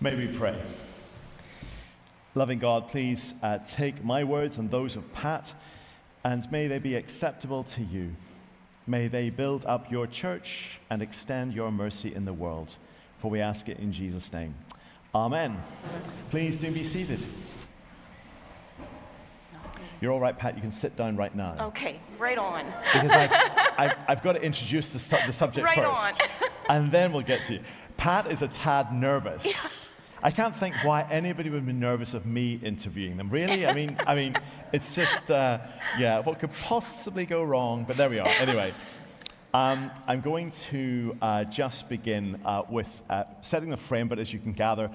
May we pray. Loving God, please take my words and those of Pat, and may they be acceptable to you. May they build up your church and extend your mercy in the world. For we ask it in Jesus' name. Amen. Please do be seated. You're all right, Pat. You can sit down right now. Okay, right on. Because I've got to introduce the subject right first. And then we'll get to you. Pat is a tad nervous. I can't think why anybody would be nervous of me interviewing them. Really? I mean, it's just, what could possibly go wrong? But there we are. Anyway, I'm going to just begin with setting the frame, but as you can gather,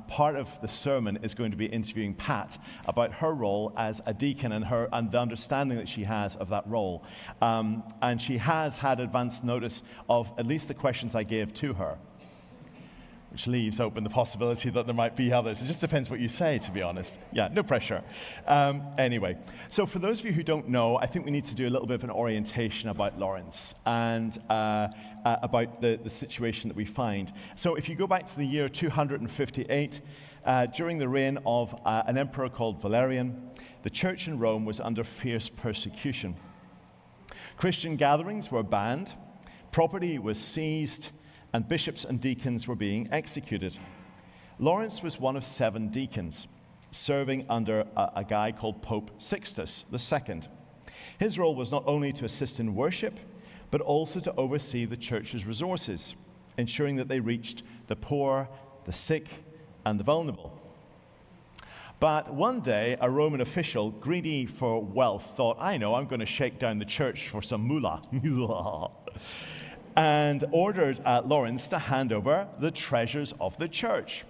part of the sermon is going to be interviewing Pat about her role as a deacon and the understanding that she has of that role. And she has had advance notice of at least the questions I gave to her, which leaves open the possibility that there might be others. It just depends what you say, to be honest. Yeah, no pressure. Anyway, so for those of you who don't know, I think we need to do a little bit of an orientation about Laurence and about the situation that we find. So if you go back to the year 258, during the reign of an emperor called Valerian, the church in Rome was under fierce persecution. Christian gatherings were banned, property was seized, and bishops and deacons were being executed. Laurence was one of 7 deacons, serving under a guy called Pope Sixtus II. His role was not only to assist in worship, but also to oversee the church's resources, ensuring that they reached the poor, the sick, and the vulnerable. But one day, a Roman official, greedy for wealth, thought, I know, I'm going to shake down the church for some moolah. And ordered Laurence to hand over the treasures of the church.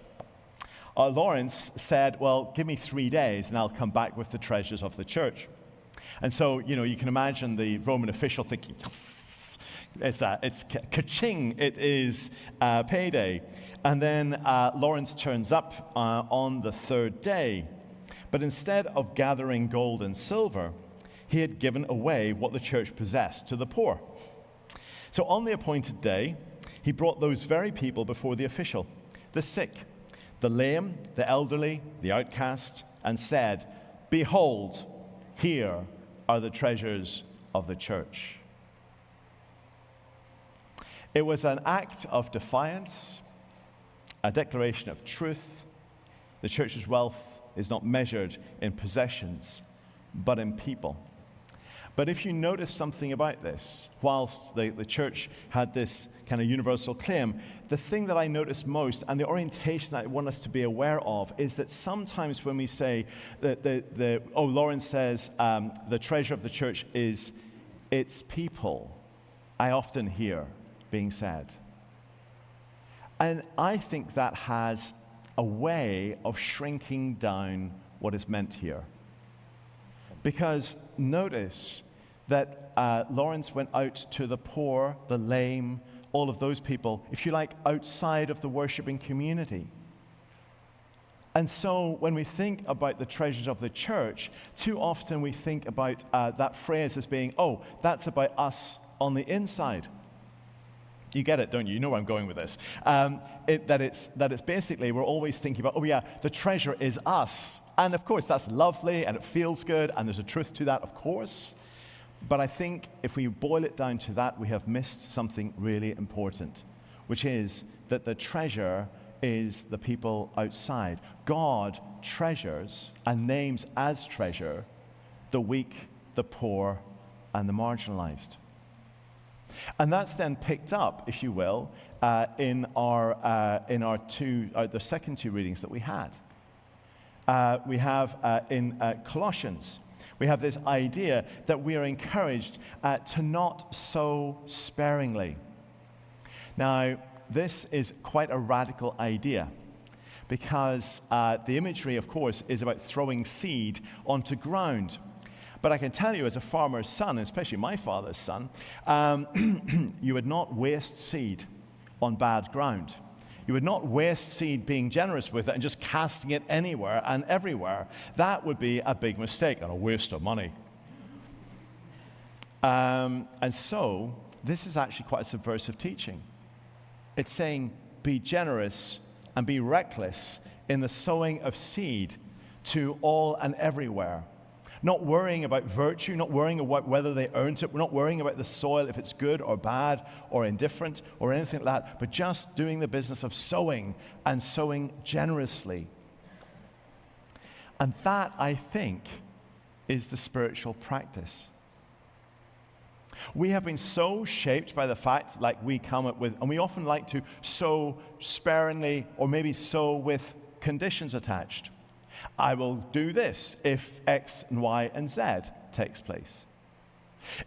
Laurence said, well, give me 3 days and I'll come back with the treasures of the church. And so, you can imagine the Roman official thinking, yes, it's ka-ching, it is payday. And then Laurence turns up on the 3rd day. But instead of gathering gold and silver, he had given away what the church possessed to the poor. So on the appointed day, he brought those very people before the official, the sick, the lame, the elderly, the outcast, and said, behold, here are the treasures of the church. It was an act of defiance, a declaration of truth. The church's wealth is not measured in possessions, but in people. But if you notice something about this, whilst the church had this kind of universal claim, the thing that I notice most, and the orientation that I want us to be aware of, is that sometimes when we say that Laurence says the treasure of the church is its people, I often hear being said. And I think that has a way of shrinking down what is meant here. Because notice that Laurence went out to the poor, the lame, all of those people, if you like, outside of the worshiping community. And so when we think about the treasures of the church, too often we think about that phrase as being, oh, that's about us on the inside. You get it, don't you? You know where I'm going with this. That it's basically, we're always thinking about, oh yeah, the treasure is us. And of course, that's lovely, and it feels good, and there's a truth to that, of course. But I think if we boil it down to that, we have missed something really important, which is that the treasure is the people outside. God treasures and names as treasure the weak, the poor, and the marginalized. And that's then picked up, if you will, in the second 2 readings that we had. We have in Colossians, we have this idea that we are encouraged to not sow sparingly. Now, this is quite a radical idea because the imagery, of course, is about throwing seed onto ground. But I can tell you as a farmer's son, especially my father's son, you would not waste seed on bad ground. You would not waste seed being generous with it and just casting it anywhere and everywhere. That would be a big mistake and a waste of money. And so this is actually quite a subversive teaching. It's saying be generous and be reckless in the sowing of seed to all and everywhere. Not worrying about virtue, not worrying about whether they earned it. We're not worrying about the soil, if it's good or bad or indifferent or anything like that, but just doing the business of sowing and sowing generously. And that, I think, is the spiritual practice. We have been so shaped by the fact, like we come up with, and we often like to sow sparingly or maybe sow with conditions attached. I will do this if X and Y and Z takes place.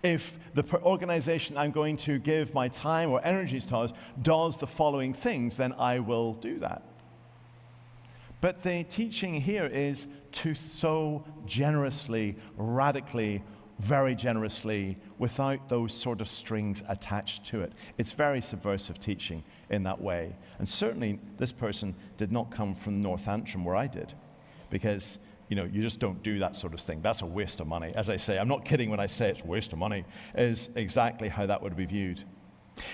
If the organization I'm going to give my time or energies to does the following things, then I will do that. But the teaching here is to sow generously, radically, very generously, without those sort of strings attached to it. It's very subversive teaching in that way. And certainly this person did not come from North Antrim where I did. Because, you just don't do that sort of thing. That's a waste of money. As I say, I'm not kidding when I say it's a waste of money, is exactly how that would be viewed.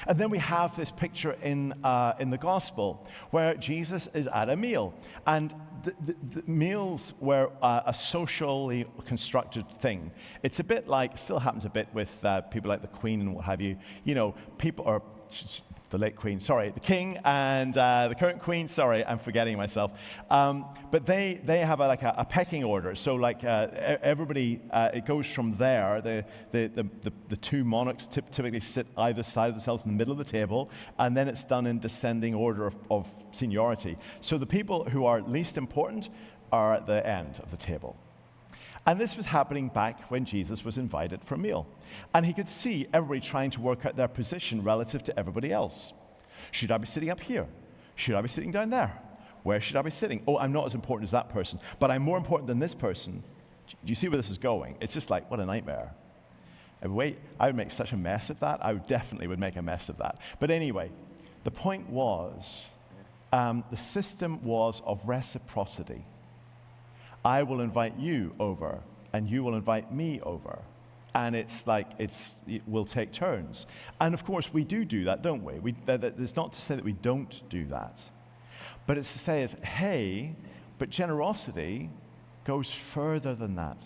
And then we have this picture in the gospel where Jesus is at a meal. And the meals were a socially constructed thing. It's a bit like, still happens a bit with people like the Queen and what have you. People are... The late Queen, sorry, the King and the current Queen, sorry, I'm forgetting myself. But they have a pecking order. So everybody, it goes from there. The two monarchs typically sit either side of themselves in the middle of the table, and then it's done in descending order of seniority. So the people who are least important are at the end of the table. And this was happening back when Jesus was invited for a meal. And he could see everybody trying to work out their position relative to everybody else. Should I be sitting up here? Should I be sitting down there? Where should I be sitting? Oh, I'm not as important as that person, but I'm more important than this person. Do you see where this is going? It's just like, what a nightmare. I would make such a mess of that. I definitely would make a mess of that. But anyway, the point was, the system was of reciprocity. I will invite you over, and you will invite me over. And we'll take turns. And of course, we do that, don't we? It's not to say that we don't do that. But it's to say, hey, but generosity goes further than that.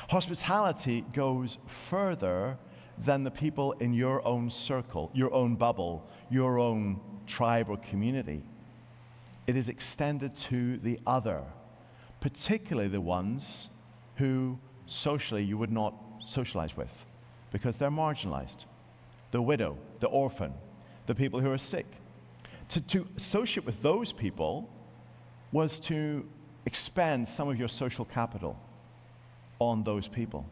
Hospitality goes further than the people in your own circle, your own bubble, your own tribe or community. It is extended to the other, particularly the ones who socially you would not socialize with because they're marginalized. The widow, the orphan, the people who are sick. To associate with those people was to expend some of your social capital on those people.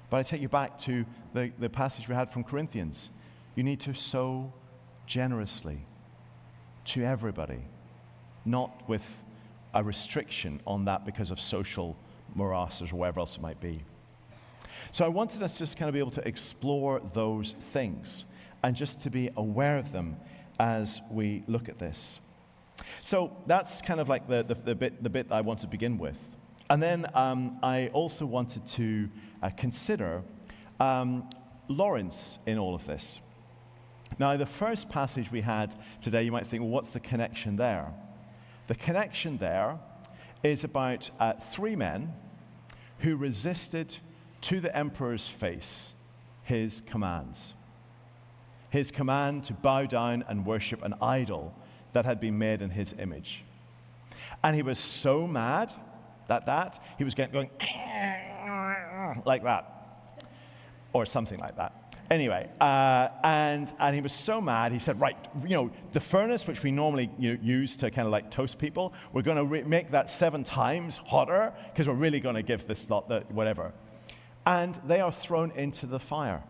But I take you back to the passage we had from Corinthians. You need to sow generously to everybody, not with a restriction on that because of social morasses or whatever else it might be. So I wanted us just kind of be able to explore those things and just to be aware of them as we look at this. So that's kind of like the bit I want to begin with. And then I also wanted to consider Laurence in all of this. Now, the first passage we had today, you might think, well, what's the connection there? The connection there is about 3 men who resisted to the emperor's face his commands. His command to bow down and worship an idol that had been made in his image. And he was so mad that he was going like that, or something like that. Anyway, and he was so mad, he said, right, the furnace, which we normally use to kind of like toast people, we're going to make that 7 times hotter, because we're really going to give this lot the whatever. And they are thrown into the fire.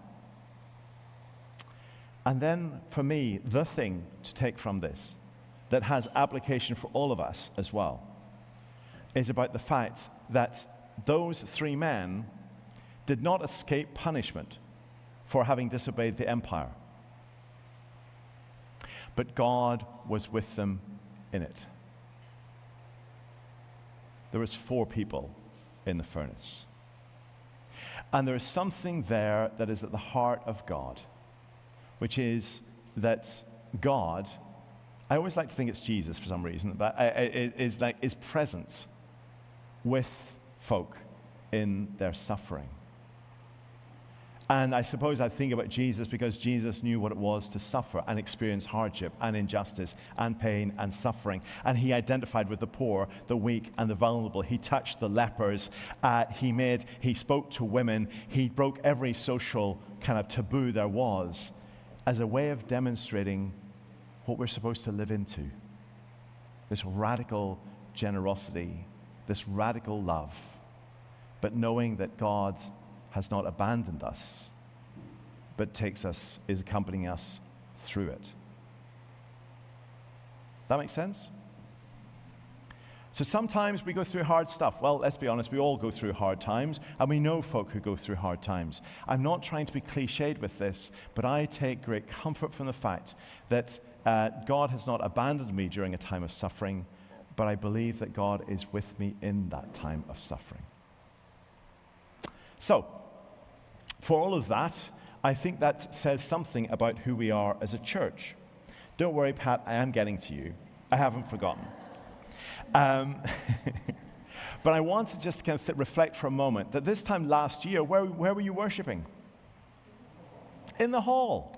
And then, for me, the thing to take from this, that has application for all of us as well, is about the fact that those 3 men did not escape punishment for having disobeyed the empire. But God was with them in it. There was 4 people in the furnace. And there is something there that is at the heart of God, which is that God I always like to think it's Jesus for some reason, but is present with folk in their suffering. And I suppose I think about Jesus because Jesus knew what it was to suffer and experience hardship and injustice and pain and suffering. And he identified with the poor, the weak, and the vulnerable. He touched the lepers. He spoke to women. He broke every social kind of taboo there was as a way of demonstrating what we're supposed to live into. This radical generosity, this radical love, but knowing that God has not abandoned us, but is accompanying us through it. That makes sense? So sometimes we go through hard stuff. Well, let's be honest, we all go through hard times, and we know folk who go through hard times. I'm not trying to be cliched with this, but I take great comfort from the fact that God has not abandoned me during a time of suffering, but I believe that God is with me in that time of suffering. So, for all of that, I think that says something about who we are as a church. Don't worry, Pat, I am getting to you. I haven't forgotten. But I want to just kind of reflect for a moment that this time last year, where were you worshiping? In the hall.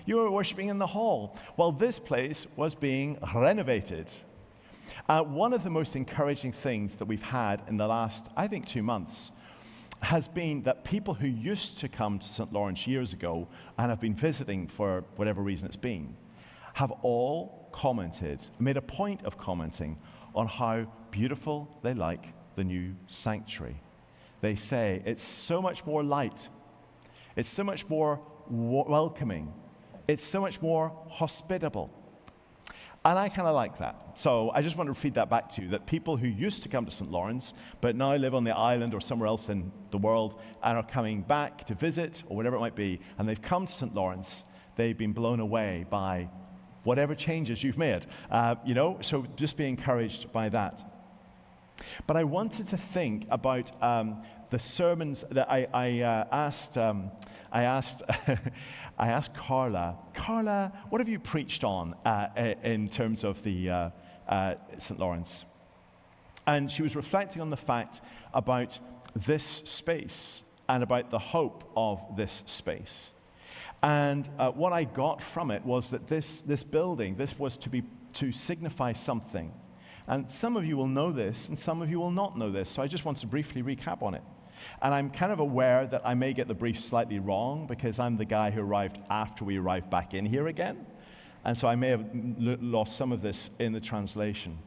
You were worshiping in the hall. Well, this place was being renovated. One of the most encouraging things that we've had in the last, I think, 2 months has been that people who used to come to St. Laurence years ago and have been visiting for whatever reason it's been, have all made a point of commenting on how beautiful they like the new sanctuary. They say it's so much more light, it's so much more welcoming, it's so much more hospitable. And I kind of like that. So I just want to feed that back to you, that people who used to come to St. Laurence, but now live on the island or somewhere else in the world and are coming back to visit or whatever it might be, and they've come to St. Laurence, they've been blown away by whatever changes you've made. So just be encouraged by that. But I wanted to think about the sermons that I asked I asked Carla, what have you preached on in terms of the St. Laurence? And she was reflecting on the fact about this space and about the hope of this space. And what I got from it was that this building, this was to signify something. And some of you will know this, and some of you will not know this, so I just want to briefly recap on it. And I'm kind of aware that I may get the brief slightly wrong because I'm the guy who arrived after we arrived back in here again. And so I may have lost some of this in the translation.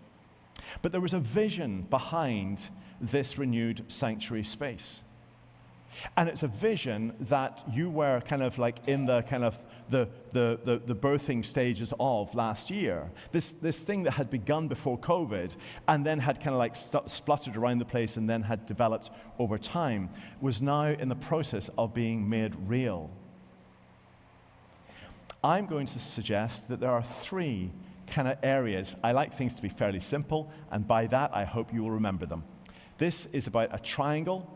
But there was a vision behind this renewed sanctuary space. And it's a vision that you were kind of like in the kind of the birthing stages of last year. This thing that had begun before COVID and then had kind of like spluttered around the place and then had developed over time was now in the process of being made real. I'm going to suggest that there are 3 kind of areas. I like things to be fairly simple, and by that I hope you will remember them. This is about a triangle.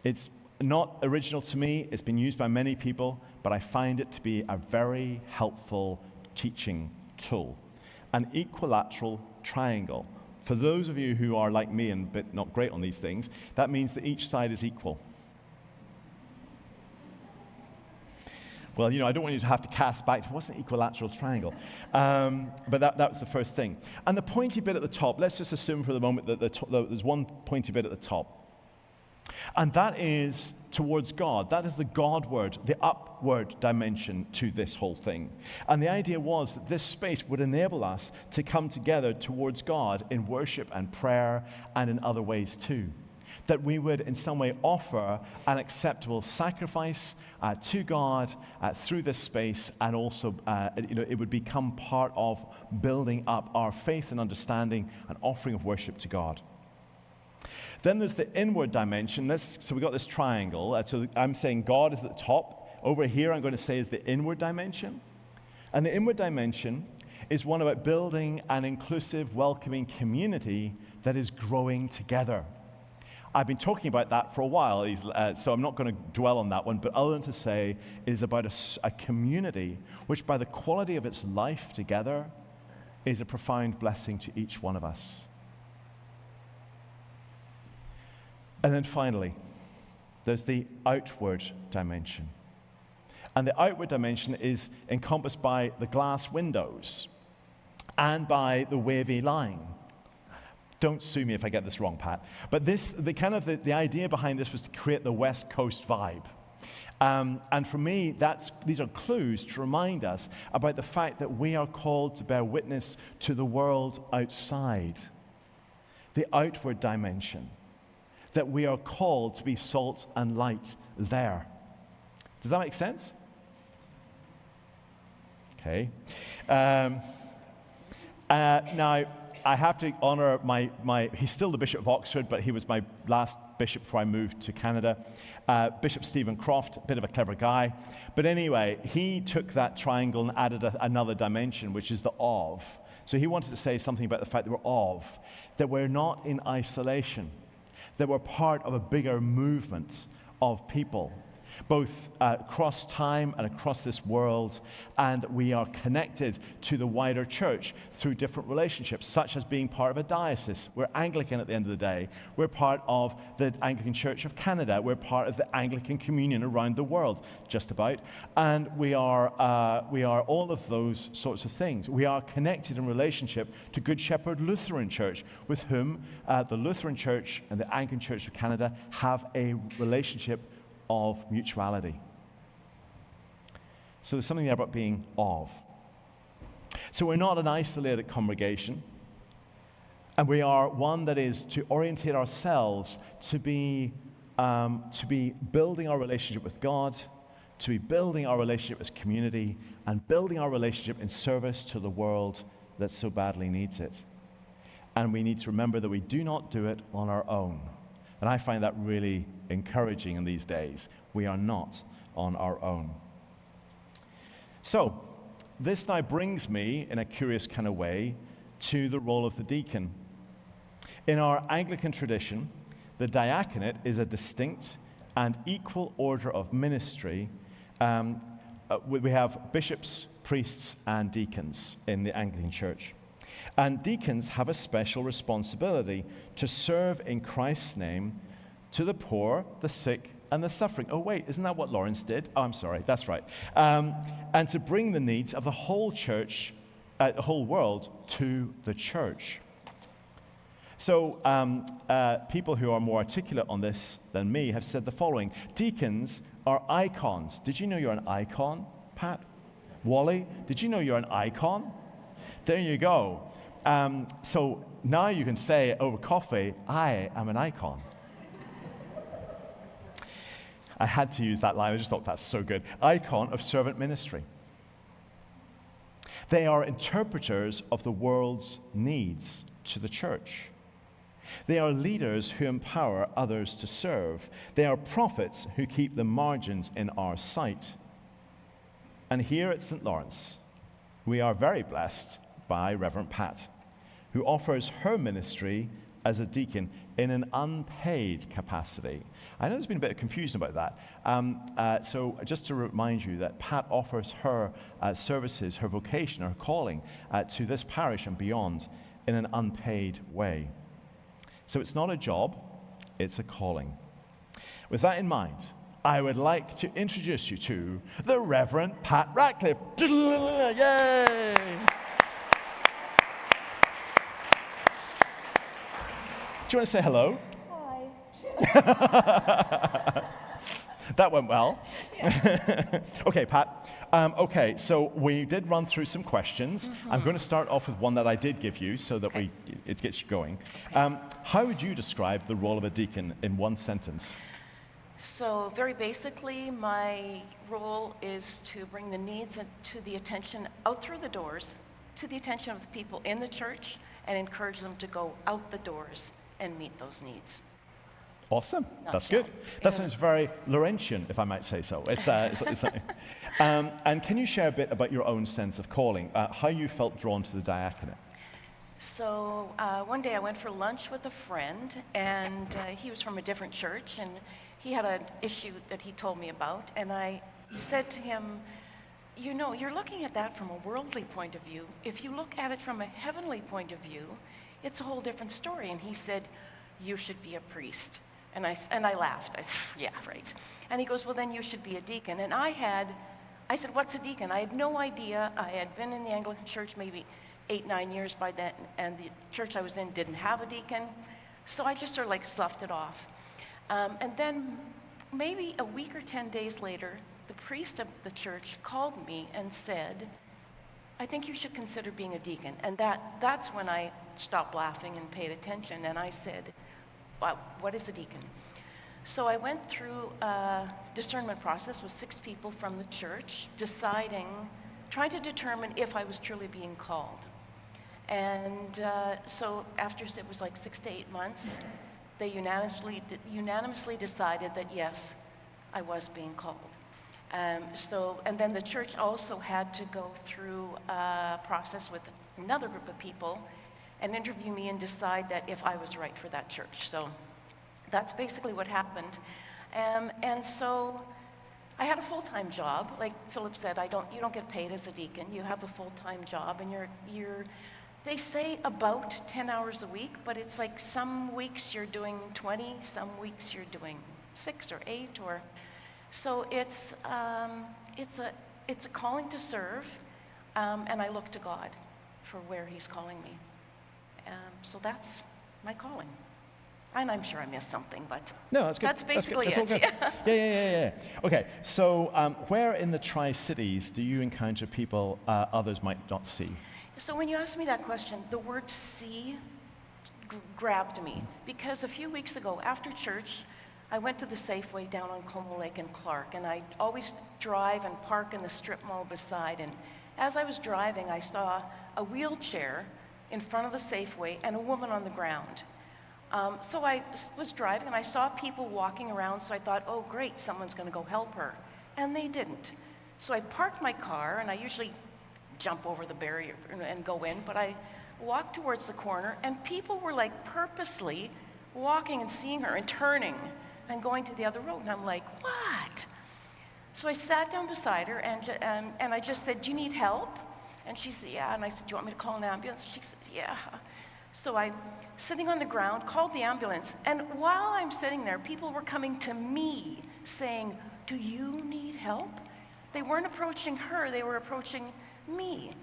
It's not original to me, it's been used by many people, but I find it to be a very helpful teaching tool. An equilateral triangle. For those of you who are like me and bit not great on these things, that means that each side is equal. Well, I don't want you to have to cast back to what's an equilateral triangle. But that was the first thing. And the pointy bit at the top, let's just assume for the moment that there's one pointy bit at the top. And that is towards God. That is the Godward, the upward dimension to this whole thing. And the idea was that this space would enable us to come together towards God in worship and prayer and in other ways too. That we would in some way offer an acceptable sacrifice to God through this space, and also it would become part of building up our faith and understanding and offering of worship to God. Then there's the inward dimension. So we've got this triangle. So I'm saying God is at the top. Over here, I'm going to say is the inward dimension. And the inward dimension is one about building an inclusive, welcoming community that is growing together. I've been talking about that for a while, so I'm not going to dwell on that one, but other than to say it is about a community which by the quality of its life together is a profound blessing to each one of us. And then finally, there's the outward dimension. And the outward dimension is encompassed by the glass windows and by the wavy line. Don't sue me if I get this wrong, Pat. But the idea behind this was to create the West Coast vibe. And for me, these are clues to remind us about the fact that we are called to bear witness to the world outside, the outward dimension, that we are called to be salt and light there. Does that make sense? Okay. Now, I have to honor he's still the Bishop of Oxford, but he was my last bishop before I moved to Canada. Bishop Stephen Croft, a bit of a clever guy. But anyway, he took that triangle and added another dimension, which is the of. So he wanted to say something about the fact that we're not in isolation, that we're part of a bigger movement of people, both across time and across this world, and we are connected to the wider church through different relationships, such as being part of a diocese. We're Anglican at the end of the day. We're part of the Anglican Church of Canada. We're part of the Anglican communion around the world, just about. And we are all of those sorts of things. We are connected in relationship to Good Shepherd Lutheran Church, with whom the Lutheran Church and the Anglican Church of Canada have a relationship of mutuality. So there's something there about being of. So we're not an isolated congregation, and we are one that is to orientate ourselves to be building our relationship with God, to be building our relationship as community, and building our relationship in service to the world that so badly needs it. And we need to remember that we do not do it on our own. And I find that really encouraging in these days. We are not on our own. So, this now brings me, in a curious kind of way, to the role of the deacon. In our Anglican tradition, the diaconate is a distinct and equal order of ministry. We have bishops, priests, and deacons in the Anglican Church. And deacons have a special responsibility to serve in Christ's name to the poor, the sick, and the suffering. Oh, wait, isn't that what Laurence did? Oh, I'm sorry, that's right. And to bring the needs of the whole church, the whole world, to the church. So people who are more articulate on this than me have said the following: deacons are icons. Did you know you're an icon, Pat? Wally, did you know you're an icon? There you go. So now you can say over coffee, I am an icon. I had to use that line. I just thought that's so good. Icon of servant ministry. They are interpreters of the world's needs to the church. They are leaders who empower others to serve. They are prophets who keep the margins in our sight. And here at St. Lawrence, we are very blessed by Reverend Pat, who offers her ministry as a deacon in an unpaid capacity. I know there's been a bit of confusion about that. So just to remind you that Pat offers her services, her vocation, her calling to this parish and beyond in an unpaid way. So it's not a job, it's a calling. With that in mind, I would like to introduce you to the Reverend Pat Ratcliffe. Yay! Do you want to say hello? Hi. That went well. Yeah. Okay, Pat. Okay, so we did run through some questions. Mm-hmm. I'm going to start off with one that I did give you so that it gets you going. Okay. How would you describe the role of a deacon in one sentence? So very basically, my role is to bring the needs to the attention out through the doors, to the attention of the people in the church, and encourage them to go out the doors and meet those needs. Awesome. That's good. That sounds very Laurentian, if I might say so. And can you share a bit about your own sense of calling, how you felt drawn to the diaconate? So one day I went for lunch with a friend, and he was from a different church, and he had an issue that he told me about, and I said to him, you know, you're looking at that from a worldly point of view. If you look at it from a heavenly point of view, it's a whole different story. And he said, you should be a priest. And I laughed. I said, yeah, right. And he goes, well, then you should be a deacon. And I said, what's a deacon? I had no idea. I had been in the Anglican Church maybe 8-9 years by then, and the church I was in didn't have a deacon. So I just sort of like sloughed it off. And then maybe a week or 10 days later, the priest of the church called me and said, I think you should consider being a deacon. And that's when I stopped laughing and paid attention. And I said, well, what is a deacon? So I went through a discernment process with 6 people from the church, trying to determine if I was truly being called. And so after it was like 6 to 8 months, they unanimously decided that yes, I was being called. And then the church also had to go through a process with another group of people and interview me and decide that if I was right for that church. So that's basically what happened. And so I had a full-time job. Like Philip said, you don't get paid as a deacon. You have a full-time job, and they say about 10 hours a week, but it's like some weeks you're doing 20, some weeks you're doing 6 or 8, so it's a calling to serve, and I look to God for where He's calling me. So that's my calling. And I'm sure I missed something, but no, that's good. That's basically that's it. Yeah. Okay, so where in the Tri-Cities do you encounter people others might not see? So when you asked me that question, the word see grabbed me, because a few weeks ago after church, I went to the Safeway down on Como Lake in Clark, and I always drive and park in the strip mall beside, and as I was driving, I saw a wheelchair in front of the Safeway and a woman on the ground. So I was driving and I saw people walking around, so I thought, oh great, someone's gonna go help her. And they didn't. So I parked my car, and I usually jump over the barrier and go in, but I walked towards the corner, and people were like purposely walking and seeing her and turning and going to the other road, and I'm like, what? So I sat down beside her, and I just said, do you need help? And she said, yeah. And I said, do you want me to call an ambulance? She said, yeah. So I, sitting on the ground, called the ambulance, and while I'm sitting there, people were coming to me saying, do you need help? They weren't approaching her, they were approaching me.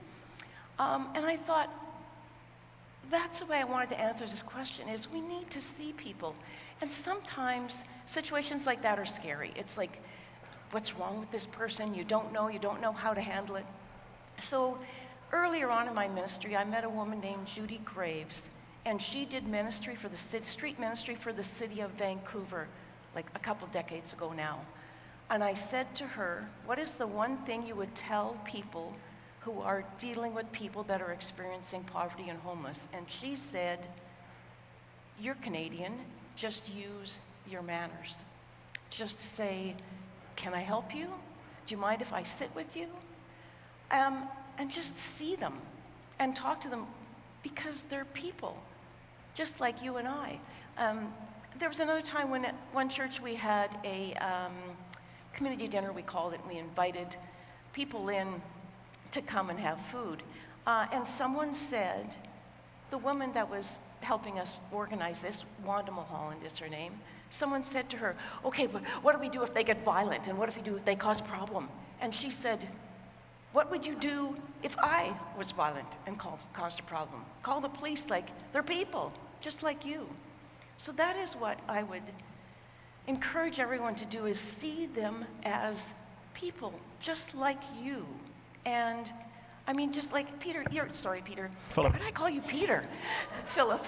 And I thought, that's the way I wanted to answer this question, is we need to see people. And sometimes situations like that are scary. It's like, what's wrong with this person? You don't know how to handle it. So earlier on in my ministry, I met a woman named Judy Graves, and she did ministry for the street ministry for the city of Vancouver, like a couple decades ago now. And I said to her, what is the one thing you would tell people who are dealing with people that are experiencing poverty and homeless? And she said, you're Canadian, just use your manners. Just say, can I help you? Do you mind if I sit with you? And just see them and talk to them, because they're people, just like you and I. There was another time when at one church we had a community dinner, we called it, and we invited people in to come and have food. And someone said, the woman that was helping us organize this, Wanda Mulholland is her name, someone said to her, okay, but what do we do if they get violent? And what if we do if they cause a problem? And she said, what would you do if I was violent and caused a problem? Call the police, like they're people, just like you. So that is what I would encourage everyone to do, is see them as people, just like you. And I mean, just like Peter, sorry, Peter. Philip. Why did I call you Peter? Philip.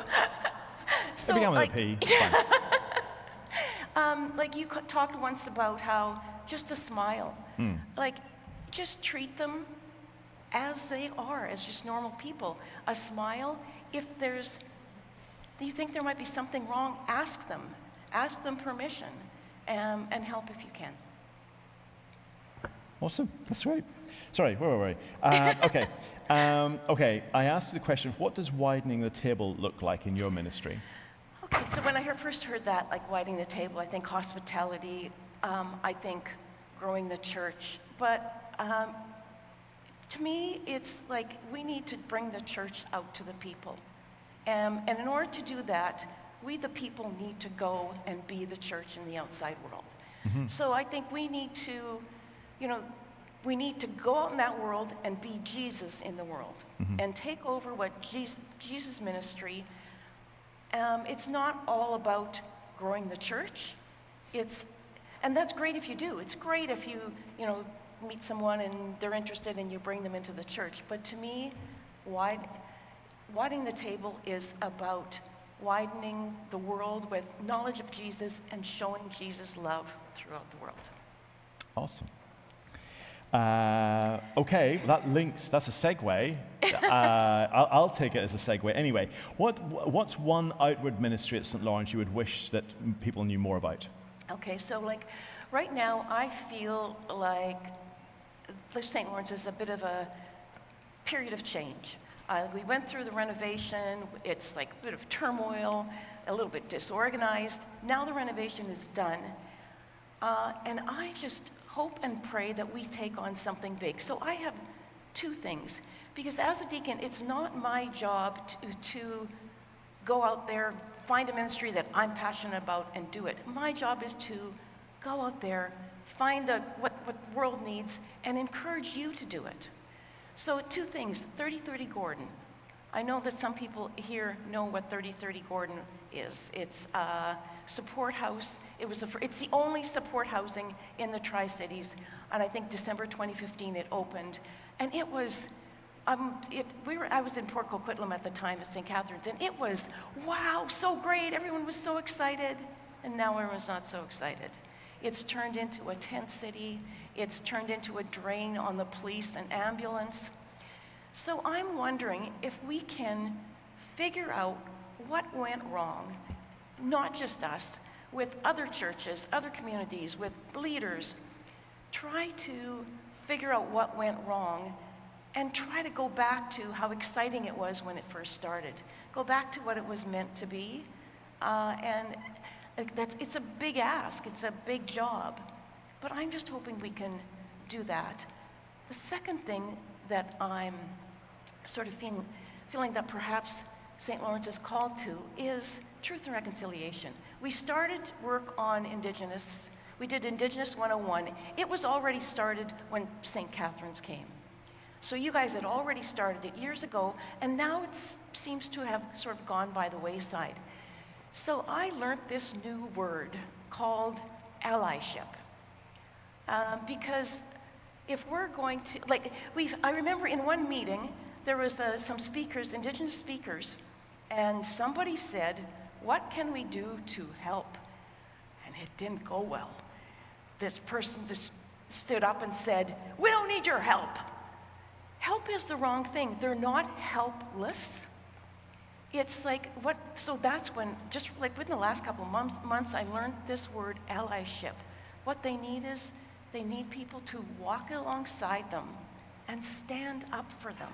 So, it began with a P. Like you talked once about how just a smile, like just treat them as they are, as just normal people. A smile, if you think there might be something wrong, ask them permission, and help if you can. Awesome, that's great. Sorry, where were we? Okay, I asked you the question, what does widening the table look like in your ministry? Okay, so when I first heard that, like widening the table, I think hospitality, I think growing the church, but To me, it's like we need to bring the church out to the people. And in order to do that, we the people need to go and be the church in the outside world. So I think we need to, we need to go out in that world and be Jesus in the world and take over what Jesus' ministry. It's not all about growing the church. And that's great if you do. It's great if you, meet someone and they're interested and you bring them into the church. But to me, widening the table is about widening the world with knowledge of Jesus and showing Jesus' love throughout the world. Awesome. Okay, that's a segue. I'll take it as a segue. Anyway, what's one outward ministry at St. Laurence you would wish that people knew more about? Okay, so right now I feel like St. Laurence is a bit of a period of change. We went through the renovation. It's like a bit of turmoil, a little bit disorganized. Now the renovation is done. And I just hope and pray that we take on something big. So I have two things. Because as a deacon, it's not my job to go out there, find a ministry that I'm passionate about and do it. My job is to go out there, find what the world needs, and encourage you to do it. So two things, 3030 Gordon. I know that some people here know what 3030 Gordon is. It's a support house. It's the only support housing in the Tri-Cities, and I think December 2015 it opened. And it was, I was in Port Coquitlam at the time at St. Catharines, and it was, wow, so great. Everyone was so excited, and now everyone's not so excited. It's turned into a tent city. It's turned into a drain on the police and ambulance. So I'm wondering if we can figure out what went wrong, not just us, with other churches, other communities, with leaders. Try to figure out what went wrong and try to go back to how exciting it was when it first started. Go back to what it was meant to be. It's a big ask, it's a big job, but I'm just hoping we can do that. The second thing that I'm sort of feeling that perhaps St. Laurence is called to is truth and reconciliation. We started work on Indigenous. We did Indigenous 101. It was already started when St. Catharines came. So you guys had already started it years ago, and now it seems to have sort of gone by the wayside. So I learned this new word called allyship. Because if we're going to, I remember in one meeting, there was some speakers, Indigenous speakers, and somebody said, what can we do to help? And it didn't go well. This person just stood up and said, we don't need your help. Help is the wrong thing. They're not helpless. It's so that's when, just like within the last couple of months, I learned this word, allyship. What they need is, they need people to walk alongside them and stand up for them.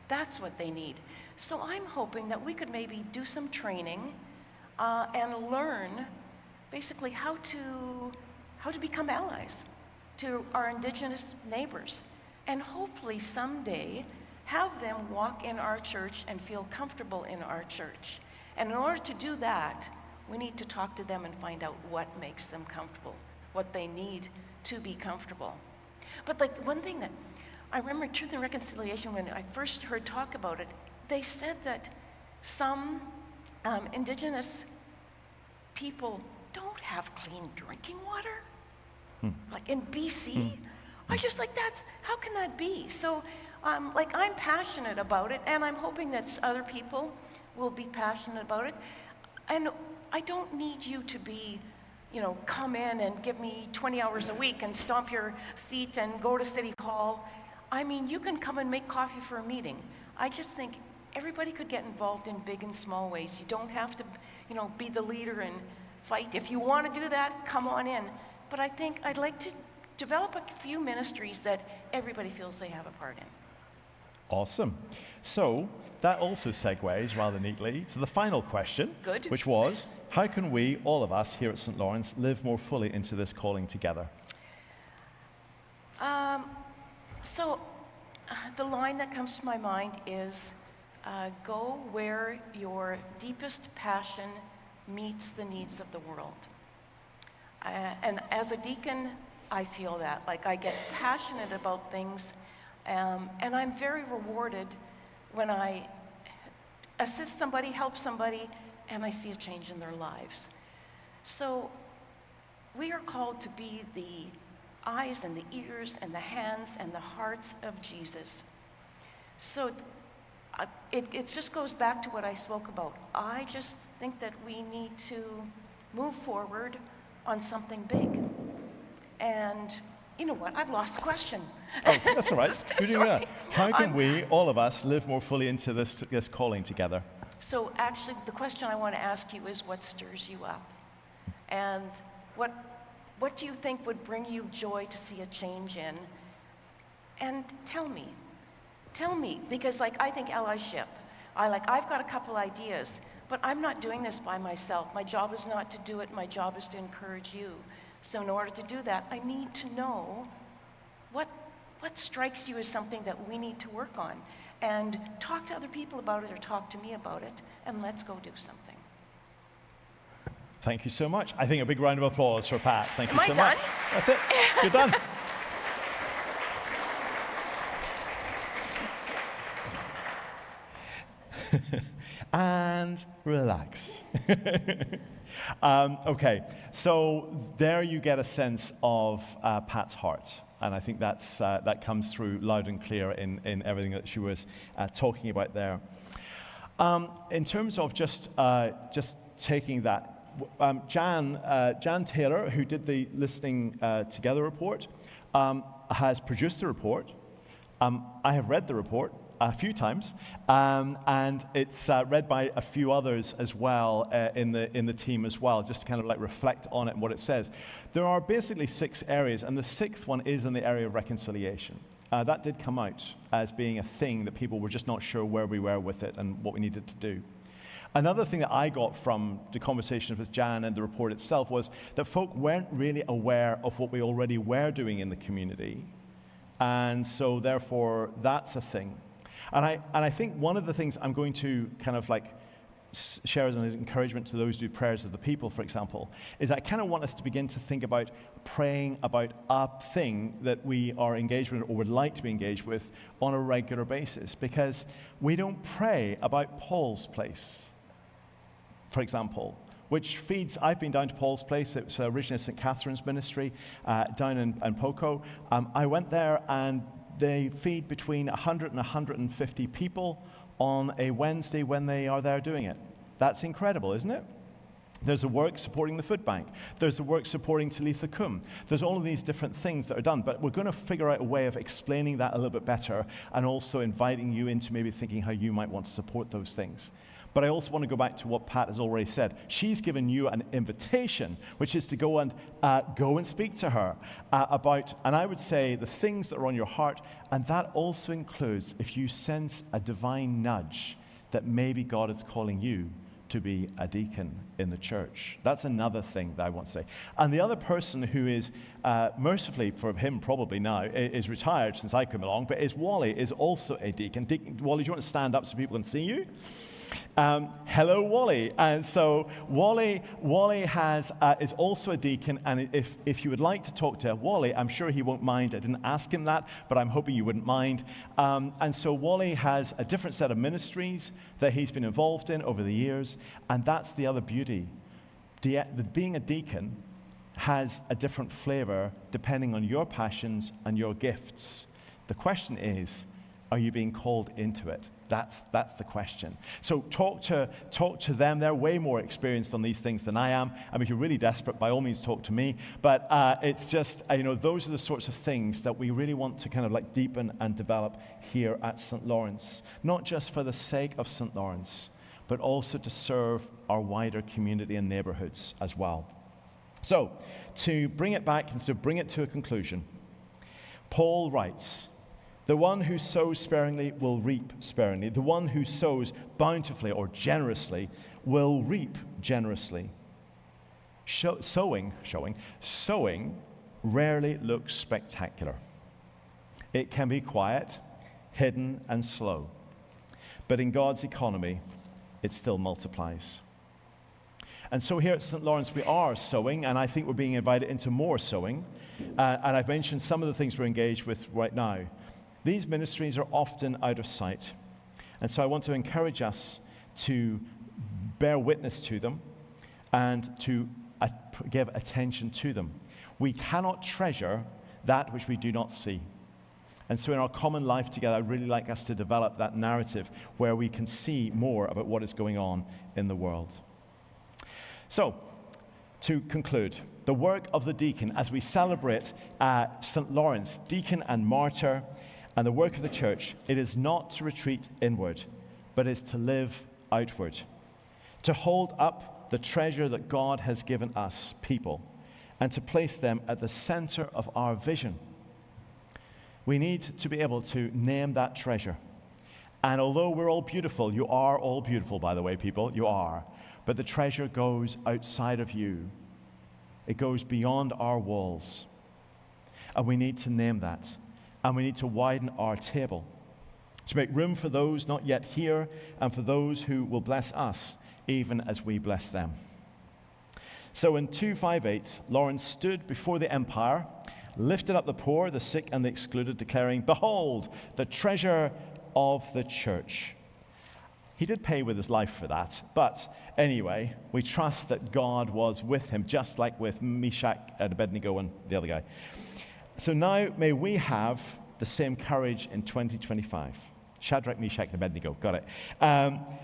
That's what they need. So I'm hoping that we could maybe do some training and learn basically how to become allies to our Indigenous neighbors. And hopefully someday have them walk in our church and feel comfortable in our church. And in order to do that, we need to talk to them and find out what makes them comfortable, what they need to be comfortable. But one thing that I remember Truth and Reconciliation, when I first heard talk about it, they said that some Indigenous people don't have clean drinking water. Like in BC, I just how can that be? So I'm passionate about it, and I'm hoping that other people will be passionate about it. And I don't need you to be, come in and give me 20 hours a week and stomp your feet and go to City Hall. I mean, you can come and make coffee for a meeting. I just think everybody could get involved in big and small ways. You don't have to, be the leader and fight. If you want to do that, come on in. But I think I'd like to develop a few ministries that everybody feels they have a part in. Awesome. So that also segues rather neatly to the final question, Good. Which was, how can we, all of us here at St. Laurence, live more fully into this calling together? So The line that comes to my mind is, go where your deepest passion meets the needs of the world. And as a deacon, I feel that. Like, I get passionate about things, and I'm very rewarded when I assist somebody, help somebody, and I see a change in their lives. So we are called to be the eyes and the ears and the hands and the hearts of Jesus. So it just goes back to what I spoke about. I just think that we need to move forward on something big. And you know what? I've lost the question. Oh, that's all right. You're doing that. How can we, all of us, live more fully into this calling together? So actually, the question I want to ask you is, what stirs you up? And what do you think would bring you joy to see a change in? And tell me, because like, I think allyship. I've got a couple ideas, but I'm not doing this by myself. My job is not to do it. My job is to encourage you. So in order to do that, I need to know what strikes you as something that we need to work on. And talk to other people about it, or talk to me about it, and let's go do something. Thank you so much. I think a big round of applause for Pat. Thank you so done? much. That's it. You're done. And relax. Okay, so there you get a sense of Pat's heart. And I think that comes through loud and clear in everything that she was talking about there. In terms of just taking that, Jan Taylor, who did the Listening Together report, has produced the report. I have read the report a few times, and it's read by a few others as well in the team as well, just to kind of like reflect on it and what it says. There are basically 6 areas, and the 6th one is in the area of reconciliation. That did come out as being a thing that people were just not sure where we were with it and what we needed to do. Another thing that I got from the conversation with Jan and the report itself was that folk weren't really aware of what we already were doing in the community, and so therefore that's a thing. And I think one of the things I'm going to kind of like share as an encouragement to those who do prayers of the people, for example, is I kind of want us to begin to think about praying about a thing that we are engaged with or would like to be engaged with on a regular basis, because we don't pray about Paul's place, for example, which feeds. I've been down to Paul's place. It was originally St. Catherine's ministry down in Poco. I went there, and they feed between 100 and 150 people on a Wednesday when they are there doing it. That's incredible, isn't it? There's a work supporting the food bank. There's the work supporting Talitha Cum. There's all of these different things that are done, but we're going to figure out a way of explaining that a little bit better, and also inviting you into maybe thinking how you might want to support those things. But I also want to go back to what Pat has already said. She's given you an invitation, which is to go and speak to her about, and I would say, the things that are on your heart. And that also includes if you sense a divine nudge that maybe God is calling you to be a deacon in the church. That's another thing that I want to say. And the other person who is, mercifully for him probably now, is retired since I came along, but is Wally, is also a deacon. Wally, do you want to stand up so people can see you? Hello, Wally. And so Wally is also a deacon, and if you would like to talk to Wally, I'm sure he won't mind. I didn't ask him that, but I'm hoping you wouldn't mind. And so Wally has a different set of ministries that he's been involved in over the years, and that's the other beauty. Being a deacon has a different flavor depending on your passions and your gifts. The question is, are you being called into it? That's the question. So talk to them. They're way more experienced on these things than I am. I mean, if you're really desperate, by all means, talk to me. But it's just, those are the sorts of things that we really want to kind of like deepen and develop here at St. Lawrence. Not just for the sake of St. Lawrence, but also to serve our wider community and neighborhoods as well. So to bring it back and to bring it to a conclusion, Paul writes, "The one who sows sparingly will reap sparingly. The one who sows bountifully or generously will reap generously." Sowing rarely looks spectacular. It can be quiet. hidden and slow. But in God's economy, it still multiplies. And so here at St. Laurence, we are sowing, and I think we're being invited into more sowing. And I've mentioned some of the things we're engaged with right now. These ministries are often out of sight. And so I want to encourage us to bear witness to them and to give attention to them. We cannot treasure that which we do not see. And so in our common life together, I'd really like us to develop that narrative where we can see more about what is going on in the world. So, to conclude, the work of the deacon as we celebrate St. Laurence, deacon and martyr, and the work of the church, it is not to retreat inward, but is to live outward, to hold up the treasure that God has given us, people, and to place them at the center of our vision. We need to be able to name that treasure. And although we're all beautiful, you are all beautiful, by the way, people, you are. But the treasure goes outside of you. It goes beyond our walls. And we need to name that. And we need to widen our table to make room for those not yet here and for those who will bless us even as we bless them. So in 258, Laurence stood before the empire, lifted up the poor, the sick, and the excluded, declaring, "Behold, the treasure of the church." He did pay with his life for that, but anyway, we trust that God was with him, just like with Meshach and Abednego and the other guy. So now may we have the same courage in 2025. Shadrach, Meshach, and Abednego, got it.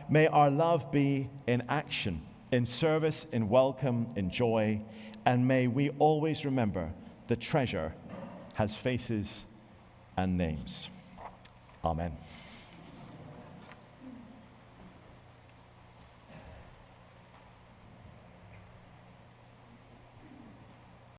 May our love be in action, in service, in welcome, in joy, and may we always remember the treasure has faces and names. Amen.